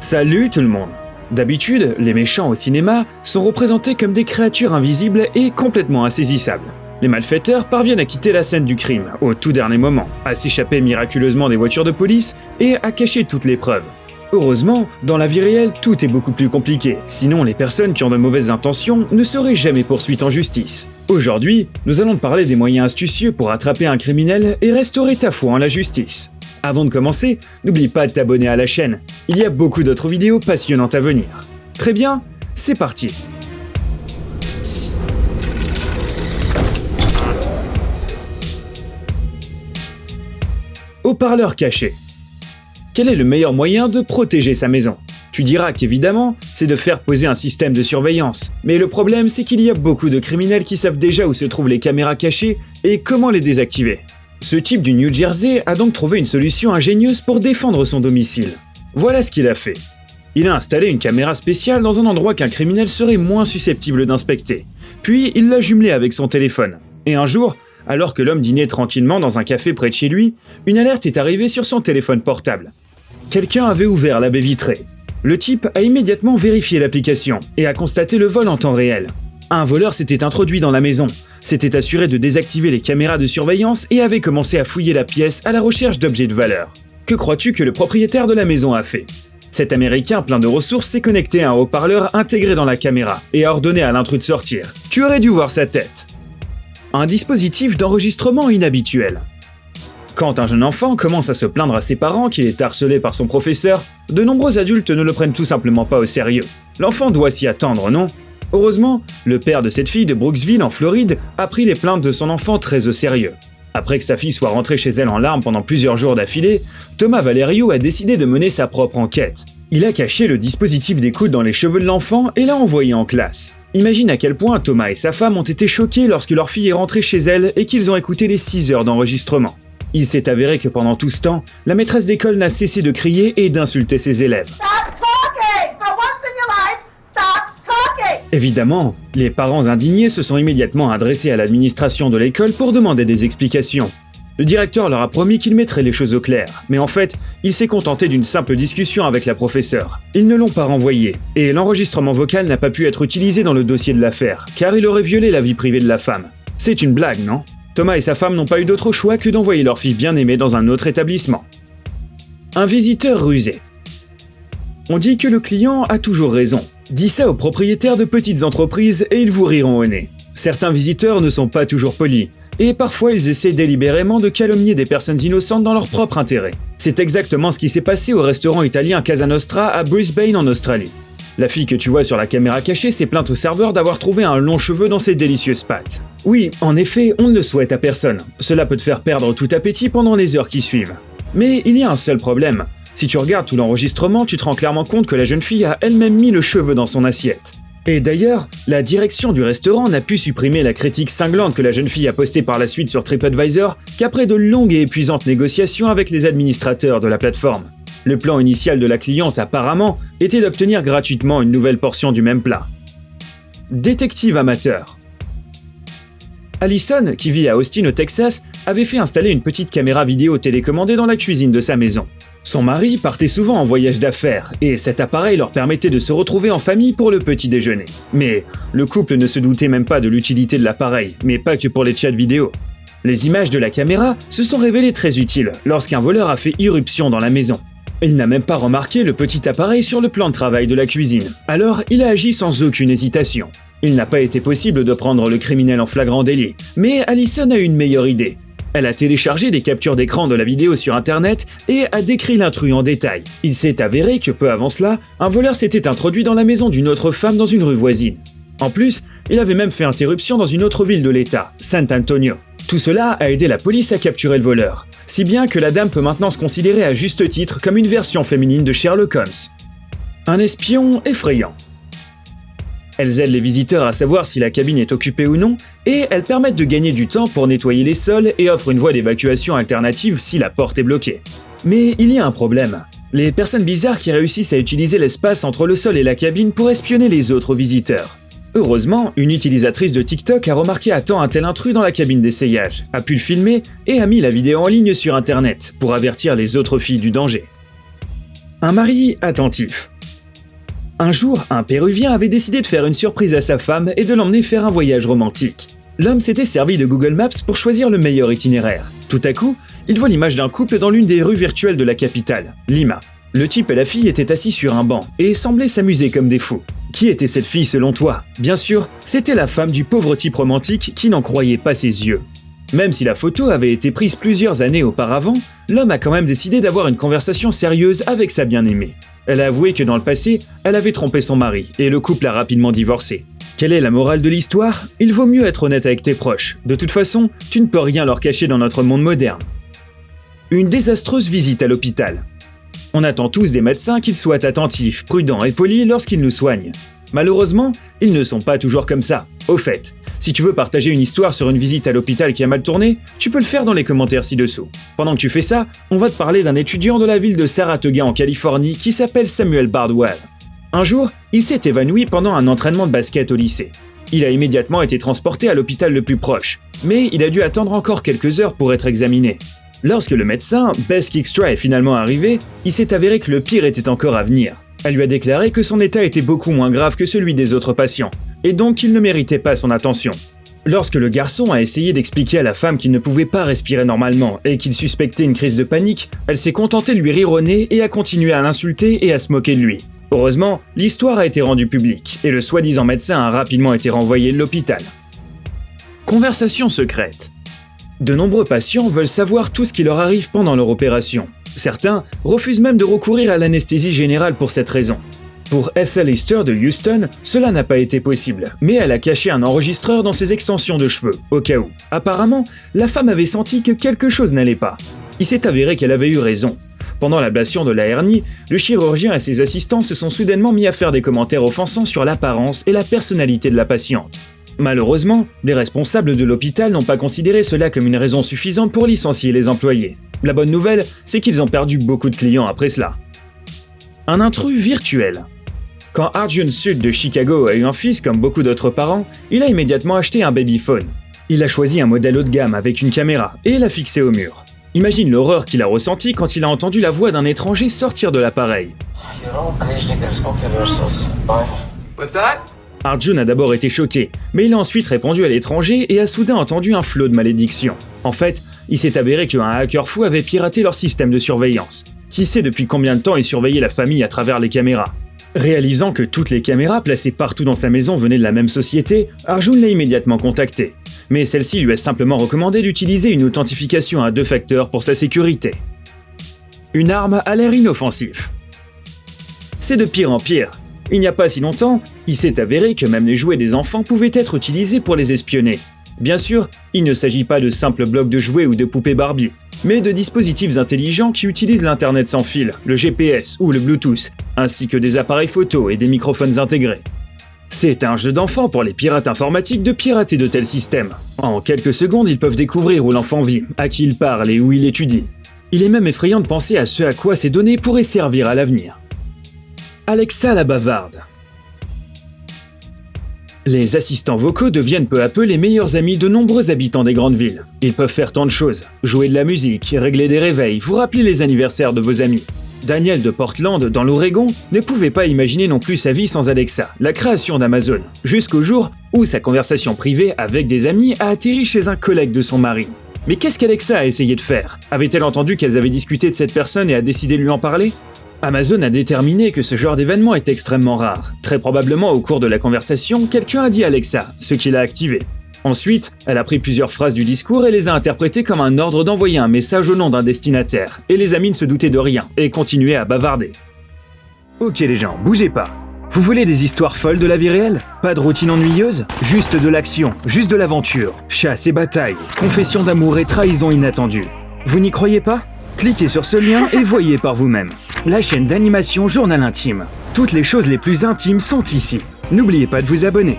Salut tout le monde! D'habitude, les méchants au cinéma sont représentés comme des créatures invisibles et complètement insaisissables. Les malfaiteurs parviennent à quitter la scène du crime au tout dernier moment, à s'échapper miraculeusement des voitures de police et à cacher toutes les preuves. Heureusement, dans la vie réelle, tout est beaucoup plus compliqué, sinon les personnes qui ont de mauvaises intentions ne seraient jamais poursuivies en justice. Aujourd'hui, nous allons te parler des moyens astucieux pour attraper un criminel et restaurer ta foi en la justice. Avant de commencer, n'oublie pas de t'abonner à la chaîne, il y a beaucoup d'autres vidéos passionnantes à venir. Très bien, c'est parti! Haut-parleur caché. Quel est le meilleur moyen de protéger sa maison? Tu diras qu'évidemment, c'est de faire poser un système de surveillance. Mais le problème, c'est qu'il y a beaucoup de criminels qui savent déjà où se trouvent les caméras cachées et comment les désactiver. Ce type du New Jersey a donc trouvé une solution ingénieuse pour défendre son domicile. Voilà ce qu'il a fait. Il a installé une caméra spéciale dans un endroit qu'un criminel serait moins susceptible d'inspecter. Puis il l'a jumelée avec son téléphone. Et un jour, alors que l'homme dînait tranquillement dans un café près de chez lui, une alerte est arrivée sur son téléphone portable. Quelqu'un avait ouvert la baie vitrée. Le type a immédiatement vérifié l'application et a constaté le vol en temps réel. Un voleur s'était introduit dans la maison, s'était assuré de désactiver les caméras de surveillance et avait commencé à fouiller la pièce à la recherche d'objets de valeur. Que crois-tu que le propriétaire de la maison a fait? Cet Américain plein de ressources s'est connecté à un haut-parleur intégré dans la caméra et a ordonné à l'intrus de sortir. Tu aurais dû voir sa tête. Un dispositif d'enregistrement inhabituel. Quand un jeune enfant commence à se plaindre à ses parents qu'il est harcelé par son professeur, de nombreux adultes ne le prennent tout simplement pas au sérieux. L'enfant doit s'y attendre, non? Heureusement, le père de cette fille de Brooksville en Floride a pris les plaintes de son enfant très au sérieux. Après que sa fille soit rentrée chez elle en larmes pendant plusieurs jours d'affilée, Thomas Valerio a décidé de mener sa propre enquête. Il a caché le dispositif d'écoute dans les cheveux de l'enfant et l'a envoyé en classe. Imagine à quel point Thomas et sa femme ont été choqués lorsque leur fille est rentrée chez elle et qu'ils ont écouté les 6 heures d'enregistrement. Il s'est avéré que pendant tout ce temps, la maîtresse d'école n'a cessé de crier et d'insulter ses élèves. Évidemment, les parents indignés se sont immédiatement adressés à l'administration de l'école pour demander des explications. Le directeur leur a promis qu'il mettrait les choses au clair, mais en fait, il s'est contenté d'une simple discussion avec la professeure. Ils ne l'ont pas renvoyé, et l'enregistrement vocal n'a pas pu être utilisé dans le dossier de l'affaire, car il aurait violé la vie privée de la femme. C'est une blague, non? Thomas et sa femme n'ont pas eu d'autre choix que d'envoyer leur fille bien-aimée dans un autre établissement. Un visiteur rusé. On dit que le client a toujours raison. Dis ça aux propriétaires de petites entreprises et ils vous riront au nez. Certains visiteurs ne sont pas toujours polis, et parfois ils essaient délibérément de calomnier des personnes innocentes dans leur propre intérêt. C'est exactement ce qui s'est passé au restaurant italien Casa Nostra à Brisbane en Australie. La fille que tu vois sur la caméra cachée s'est plainte au serveur d'avoir trouvé un long cheveu dans ses délicieuses pâtes. Oui, en effet, on ne le souhaite à personne. Cela peut te faire perdre tout appétit pendant les heures qui suivent. Mais il y a un seul problème. Si tu regardes tout l'enregistrement, tu te rends clairement compte que la jeune fille a elle-même mis le cheveu dans son assiette. Et d'ailleurs, la direction du restaurant n'a pu supprimer la critique cinglante que la jeune fille a postée par la suite sur TripAdvisor qu'après de longues et épuisantes négociations avec les administrateurs de la plateforme. Le plan initial de la cliente apparemment était d'obtenir gratuitement une nouvelle portion du même plat. Détective amateur. Allison, qui vit à Austin au Texas, avait fait installer une petite caméra vidéo télécommandée dans la cuisine de sa maison. Son mari partait souvent en voyage d'affaires et cet appareil leur permettait de se retrouver en famille pour le petit déjeuner. Mais le couple ne se doutait même pas de l'utilité de l'appareil, mais pas que pour les chats vidéo. Les images de la caméra se sont révélées très utiles lorsqu'un voleur a fait irruption dans la maison. Il n'a même pas remarqué le petit appareil sur le plan de travail de la cuisine. Alors, il a agi sans aucune hésitation. Il n'a pas été possible de prendre le criminel en flagrant délit, mais Allison a eu une meilleure idée. Elle a téléchargé des captures d'écran de la vidéo sur internet et a décrit l'intrus en détail. Il s'est avéré que peu avant cela, un voleur s'était introduit dans la maison d'une autre femme dans une rue voisine. En plus, il avait même fait irruption dans une autre ville de l'État, San Antonio. Tout cela a aidé la police à capturer le voleur, si bien que la dame peut maintenant se considérer à juste titre comme une version féminine de Sherlock Holmes. Un espion effrayant. Elles aident les visiteurs à savoir si la cabine est occupée ou non, et elles permettent de gagner du temps pour nettoyer les sols et offrent une voie d'évacuation alternative si la porte est bloquée. Mais il y a un problème. Les personnes bizarres qui réussissent à utiliser l'espace entre le sol et la cabine pour espionner les autres visiteurs. Heureusement, une utilisatrice de TikTok a remarqué à temps un tel intrus dans la cabine d'essayage, a pu le filmer et a mis la vidéo en ligne sur internet pour avertir les autres filles du danger. Un mari attentif. Un jour, un Péruvien avait décidé de faire une surprise à sa femme et de l'emmener faire un voyage romantique. L'homme s'était servi de Google Maps pour choisir le meilleur itinéraire. Tout à coup, il voit l'image d'un couple dans l'une des rues virtuelles de la capitale, Lima. Le type et la fille étaient assis sur un banc et semblaient s'amuser comme des fous. Qui était cette fille selon toi? Bien sûr, c'était la femme du pauvre type romantique qui n'en croyait pas ses yeux. Même si la photo avait été prise plusieurs années auparavant, l'homme a quand même décidé d'avoir une conversation sérieuse avec sa bien-aimée. Elle a avoué que dans le passé, elle avait trompé son mari et le couple a rapidement divorcé. Quelle est la morale de l'histoire? Il vaut mieux être honnête avec tes proches. De toute façon, tu ne peux rien leur cacher dans notre monde moderne. Une désastreuse visite à l'hôpital. On attend tous des médecins qu'ils soient attentifs, prudents et polis lorsqu'ils nous soignent. Malheureusement, ils ne sont pas toujours comme ça. Au fait, si tu veux partager une histoire sur une visite à l'hôpital qui a mal tourné, tu peux le faire dans les commentaires ci-dessous. Pendant que tu fais ça, on va te parler d'un étudiant de la ville de Saratoga en Californie qui s'appelle Samuel Bardwell. Un jour, il s'est évanoui pendant un entraînement de basket au lycée. Il a immédiatement été transporté à l'hôpital le plus proche, mais il a dû attendre encore quelques heures pour être examiné. Lorsque le médecin, Beth Kickstra, est finalement arrivé, il s'est avéré que le pire était encore à venir. Elle lui a déclaré que son état était beaucoup moins grave que celui des autres patients, et donc qu'il ne méritait pas son attention. Lorsque le garçon a essayé d'expliquer à la femme qu'il ne pouvait pas respirer normalement et qu'il suspectait une crise de panique, elle s'est contentée de lui rire au nez et a continué à l'insulter et à se moquer de lui. Heureusement, l'histoire a été rendue publique, et le soi-disant médecin a rapidement été renvoyé de l'hôpital. Conversation secrète. De nombreux patients veulent savoir tout ce qui leur arrive pendant leur opération. Certains refusent même de recourir à l'anesthésie générale pour cette raison. Pour Ethel Easter de Houston, cela n'a pas été possible, mais elle a caché un enregistreur dans ses extensions de cheveux, au cas où. Apparemment, la femme avait senti que quelque chose n'allait pas. Il s'est avéré qu'elle avait eu raison. Pendant l'ablation de la hernie, le chirurgien et ses assistants se sont soudainement mis à faire des commentaires offensants sur l'apparence et la personnalité de la patiente. Malheureusement, les responsables de l'hôpital n'ont pas considéré cela comme une raison suffisante pour licencier les employés. La bonne nouvelle, c'est qu'ils ont perdu beaucoup de clients après cela. Un intrus virtuel. Quand Arjun Sud de Chicago a eu un fils comme beaucoup d'autres parents, il a immédiatement acheté un babyphone. Il a choisi un modèle haut de gamme avec une caméra et l'a fixé au mur. Imagine l'horreur qu'il a ressentie quand il a entendu la voix d'un étranger sortir de l'appareil. What's that? Arjun a d'abord été choqué, mais il a ensuite répondu à l'étranger et a soudain entendu un flot de malédictions. En fait, il s'est avéré qu'un hacker fou avait piraté leur système de surveillance. Qui sait depuis combien de temps il surveillait la famille à travers les caméras? Réalisant que toutes les caméras placées partout dans sa maison venaient de la même société, Arjun l'a immédiatement contacté. Mais celle-ci lui a simplement recommandé d'utiliser une authentification à 2 facteurs pour sa sécurité. Une arme à l'air inoffensif. C'est de pire en pire. Il n'y a pas si longtemps, il s'est avéré que même les jouets des enfants pouvaient être utilisés pour les espionner. Bien sûr, il ne s'agit pas de simples blocs de jouets ou de poupées Barbie, mais de dispositifs intelligents qui utilisent l'Internet sans fil, le GPS ou le Bluetooth, ainsi que des appareils photo et des microphones intégrés. C'est un jeu d'enfant pour les pirates informatiques de pirater de tels systèmes. En quelques secondes, ils peuvent découvrir où l'enfant vit, à qui il parle et où il étudie. Il est même effrayant de penser à ce à quoi ces données pourraient servir à l'avenir. Alexa la bavarde. Les assistants vocaux deviennent peu à peu les meilleurs amis de nombreux habitants des grandes villes. Ils peuvent faire tant de choses, jouer de la musique, régler des réveils, vous rappeler les anniversaires de vos amis. Daniel de Portland, dans l'Oregon, ne pouvait pas imaginer non plus sa vie sans Alexa, la création d'Amazon, jusqu'au jour où sa conversation privée avec des amis a atterri chez un collègue de son mari. Mais qu'est-ce qu'Alexa a essayé de faire? Avait-elle entendu qu'elles avaient discuté de cette personne et a décidé de lui en parler? Amazon a déterminé que ce genre d'événement est extrêmement rare. Très probablement, au cours de la conversation, quelqu'un a dit Alexa, ce qui l'a activé. Ensuite, elle a pris plusieurs phrases du discours et les a interprétées comme un ordre d'envoyer un message au nom d'un destinataire, et les amis ne se doutaient de rien, et continuaient à bavarder. Ok les gens, bougez pas. Vous voulez des histoires folles de la vie réelle? Pas de routine ennuyeuse? Juste de l'action, juste de l'aventure, chasse et bataille, confession d'amour et trahison inattendue. Vous n'y croyez pas? Cliquez sur ce lien et voyez par vous-même. La chaîne d'animation Journal Intime. Toutes les choses les plus intimes sont ici. N'oubliez pas de vous abonner.